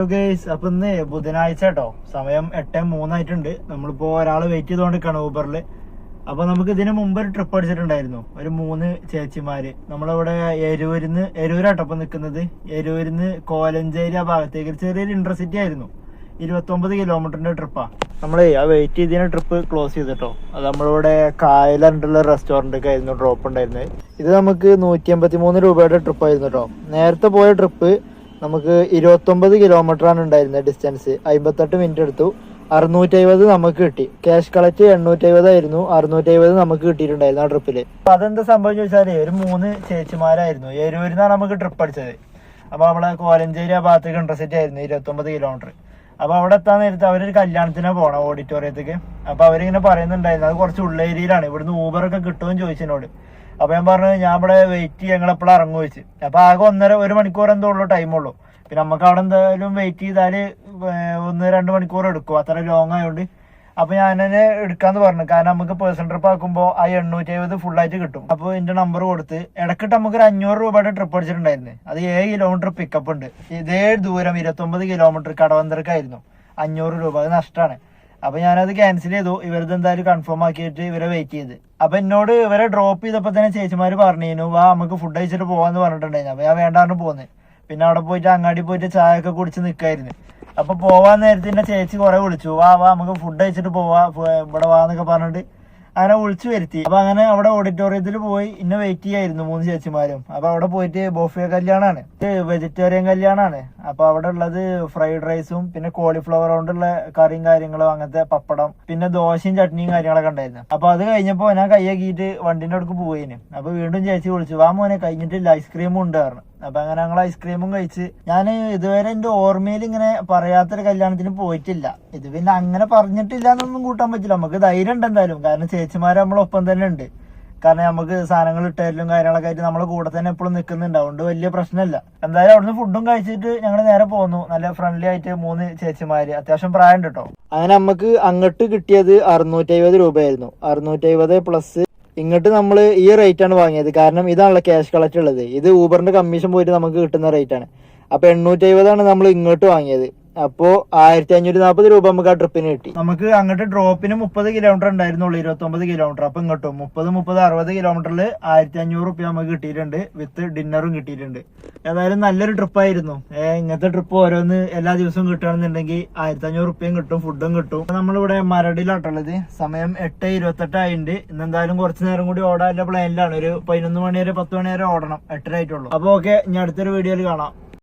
അപ്പൊ ഇന്ന് ബുധനാഴ്ച കേട്ടോ, സമയം 8:03 നമ്മളിപ്പോ ഒരാള് വെയിറ്റ് ചെയ്തോണ്ടിരിക്കാണ് ഊബറില്. അപ്പൊ നമുക്ക് ഇതിന് മുമ്പ് ഒരു ട്രിപ്പ് അടിച്ചിട്ടുണ്ടായിരുന്നു, ഒരു 3 ചേച്ചിമാര്. നമ്മളിവിടെ എരൂരാട്ടോ ഇപ്പൊ നിക്കുന്നത്. എരൂരിന്ന് കോലഞ്ചേരി ആ ഭാഗത്തേക്ക് ചെറിയൊരു ഇന്റർസിറ്റി ആയിരുന്നു. 29 കിലോമീറ്ററിന്റെ ട്രിപ്പാ. നമ്മളെ ആ വെയിറ്റ് ചെയ്തതിന് ട്രിപ്പ് ക്ലോസ് ചെയ്തിട്ടോ. അത് നമ്മളിവിടെ കായലുള്ള റെസ്റ്റോറന്റ് ഒക്കെ ആയിരുന്നു ഡ്രോപ്പ് ഉണ്ടായിരുന്നത്. ഇത് നമുക്ക് 183 രൂപയുടെ ട്രിപ്പ് ആയിരുന്നു കേട്ടോ. നേരത്തെ പോയ ട്രിപ്പ് നമുക്ക് 29 കിലോമീറ്റർ ആണ് ഉണ്ടായിരുന്നത് ഡിസ്റ്റൻസ്. 58 മിനിറ്റ് എടുത്തു. 650 നമുക്ക് കിട്ടി. ക്യാഷ് കളക്ട് 850 ആയിരുന്നു. 650 നമുക്ക് കിട്ടിയിട്ടുണ്ടായിരുന്നു ആ ട്രിപ്പില്. അപ്പൊ അതെന്താ സംഭവം ചോദിച്ചാല്, ഒരു 3 ചേച്ചിമാരായിരുന്നു. എരൂരിന്നാണ് നമുക്ക് ട്രിപ്പ് അടിച്ചത്. അപ്പൊ നമ്മളെ കോലഞ്ചേരി ആ ഭാഗത്തേക്ക് ഇന്റർസിറ്റി ആയിരുന്നു 29 കിലോമീറ്റർ. അപ്പൊ അവിടെ എത്താൻ നേരത്ത് അവരൊരു കല്യാണത്തിനാ പോണം, ഓഡിറ്റോറിയത്തേക്ക്. അപ്പൊ അവരിങ്ങനെ പറയുന്നുണ്ടായിരുന്നു അത് കുറച്ച് ഉള്ളേരിയിലാണ്, ഇവിടുന്ന് ഊബറൊക്കെ കിട്ടുമെന്ന് ചോദിച്ചതിനോട്. അപ്പൊ ഞാൻ പറഞ്ഞു ഞാൻ ഇവിടെ വെയിറ്റ് ചെയ്യാൻ എപ്പോഴും ഇറങ്ങു വെച്ച്. അപ്പൊ ആകെ 1.5 മണിക്കൂർ എന്തോ ഉള്ളൂ ടൈമുള്ളൂ. പിന്നെ നമുക്ക് അവിടെ എന്തായാലും വെയിറ്റ് ചെയ്താല് 1-2 മണിക്കൂർ എടുക്കും, അത്ര ലോങ് ആയതുകൊണ്ട്. അപ്പൊ ഞാൻ തന്നെ എടുക്കാന്ന് പറഞ്ഞു, കാരണം നമുക്ക് പേഴ്സണൽ ട്രിപ്പ് ആക്കുമ്പോൾ ആ 850 ഫുൾ ആയിട്ട് കിട്ടും. അപ്പൊ എന്റെ നമ്പർ കൊടുത്ത് ഇടക്കിട്ട് നമുക്ക് ഒരു 500 രൂപയുടെ ട്രിപ്പ് അടിച്ചിട്ടുണ്ടായിരുന്നു. അത് 7 കിലോമീറ്റർ പിക്കപ്പ് ഉണ്ട്. ഇതേ ദൂരം 29 കിലോമീറ്റർ കടവന്തരക്കായിരുന്നു. 500 രൂപ, അത് നഷ്ടമാണ്. അപ്പൊ ഞാനത് ക്യാൻസൽ ചെയ്തു. ഇവരത് എന്തായാലും കൺഫേം ആക്കിയിട്ട് ഇവരെ വെയിറ്റ് ചെയ്ത്. അപ്പൊ എന്നോട് ഇവരെ ഡ്രോപ്പ് ചെയ്തപ്പോ തന്നെ ചേച്ചിമാര് പറഞ്ഞു വാ നമുക്ക് ഫുഡ് കഴിച്ചിട്ട് പോവാന്ന് പറഞ്ഞിട്ടുണ്ടായിരുന്നു. അപ്പൊ ഞാൻ വേണ്ടാണ്ട് പോന്ന്. പിന്നെ അവിടെ പോയിട്ട് അങ്ങാടി പോയിട്ട് ചായ ഒക്കെ കുടിച്ച് നിൽക്കായിരുന്നു. അപ്പൊ പോവാൻ നേരത്തെ ചേച്ചി കുറെ വിളിച്ചു, വാ നമുക്ക് ഫുഡ് കഴിച്ചിട്ട് പോവാ, ഇവിടെ വാന്നൊക്കെ പറഞ്ഞിട്ട് അങ്ങനെ വിളിച്ചു വരുത്തി. അപ്പൊ അങ്ങനെ അവിടെ ഓഡിറ്റോറിയത്തിൽ പോയി ഇന്നെ വെയിറ്റ് ചെയ്യായിരുന്നു 3 ചേച്ചിമാരും. അപ്പൊ അവിടെ പോയിട്ട് ബൊഫെ കല്യാണാണ്, വെജിറ്റേറിയൻ കല്യാണാണ്. അപ്പൊ അവിടെ ഉള്ളത് ഫ്രൈഡ് റൈസും പിന്നെ കോളിഫ്ലവർ കൊണ്ടുള്ള കറിയും കാര്യങ്ങളും, അങ്ങനത്തെ പപ്പടം, പിന്നെ ദോശയും ചട്നിയും കാര്യങ്ങളൊക്കെ ഉണ്ടായിരുന്നു. അപ്പൊ അത് കഴിഞ്ഞപ്പോ ഞാൻ കൈയാക്കിയിട്ട് വണ്ടിന്റെ അടുക്ക് പോയിന്. അപ്പൊ വീണ്ടും ചേച്ചി വിളിച്ചു, വാ മോനെ കഴിഞ്ഞിട്ടില്ല ഐസ്ക്രീമും ഉണ്ട് പറഞ്ഞു. അപ്പൊ അങ്ങനെ ഞങ്ങൾ ഐസ്ക്രീമും കഴിച്ച്. ഞാൻ ഇതുവരെ എന്റെ ഓർമ്മയിൽ ഇങ്ങനെ പറയാത്തൊരു കല്യാണത്തിന് പോയിട്ടില്ല. ഇത് പിന്നെ അങ്ങനെ പറഞ്ഞിട്ടില്ല എന്നൊന്നും കൂട്ടാൻ പറ്റില്ല, നമുക്ക് ധൈര്യം ഉണ്ട് എന്തായാലും. കാരണം ചേച്ചിമാര് നമ്മളൊപ്പം തന്നെ ഉണ്ട്. കാരണം നമുക്ക് സാധനങ്ങൾ ഇട്ടായാലും കാര്യങ്ങളൊക്കെ ആയിട്ട് നമ്മളെ കൂടെ തന്നെ എപ്പോഴും നിൽക്കുന്നുണ്ട്. അതുകൊണ്ട് വലിയ പ്രശ്നമില്ല. എന്തായാലും അവിടുന്ന് ഫുഡും കഴിച്ചിട്ട് ഞങ്ങൾ നേരെ പോന്നു. നല്ല ഫ്രണ്ട്ലി ആയിട്ട് 3 ചേച്ചിമാര്, അത്യാവശ്യം പ്രായം ഉണ്ട് കേട്ടോ. അങ്ങനെ നമുക്ക് അങ്ങോട്ട് കിട്ടിയത് 650 രൂപയായിരുന്നു. 650 പ്ലസ് ഇങ്ങോട്ട് നമ്മൾ ഈ റേറ്റ് ആണ് വാങ്ങിയത്. കാരണം ഇതാണല്ലോ ക്യാഷ് കളക്ട് ഉള്ളത്. ഇത് ഊബറിന്റെ കമ്മീഷൻ പോയിട്ട് നമുക്ക് കിട്ടുന്ന റേറ്റ് ആണ്. അപ്പൊ 850 നമ്മൾ ഇങ്ങോട്ട് വാങ്ങിയത്. അപ്പോ 1540 രൂപ നമുക്ക് ആ ട്രിപ്പിന് കിട്ടി. നമുക്ക് അങ്ങോട്ട് ഡ്രോപ്പിന് 30 കിലോമീറ്റർ ഉണ്ടായിരുന്നുള്ളൂ, 29 കിലോമീറ്റർ. അപ്പൊ ഇങ്ങോട്ടും 30-60 കിലോമീറ്ററിൽ 1500 റുപ്യ നമുക്ക് കിട്ടിയിട്ടുണ്ട്. വിത്ത് ഡിന്നറും കിട്ടിയിട്ടുണ്ട്. ഏതായാലും നല്ലൊരു ട്രിപ്പായിരുന്നു. ഇങ്ങനത്തെ ട്രിപ്പ് ഓരോന്ന് എല്ലാ ദിവസവും കിട്ടുകയാണെന്നുണ്ടെങ്കിൽ 1500 റുപ്യയും കിട്ടും, ഫുഡും കിട്ടും. നമ്മളിവിടെ മരടിലാട്ടുള്ളത്. സമയം 8:28 ആയിട്ടുണ്ട്. ഇന്നെന്തായാലും കുറച്ചു നേരം കൂടി ഓടാനുള്ള പ്ലാനിലാണ്. ഒരു 11 മണി വരെ 10 മണി വരെ ഓടണം. 8:30 ആയിട്ടുള്ളൂ. അപ്പൊ ഓക്കെ, ഇനി അടുത്തൊരു വീഡിയോയിൽ കാണാം.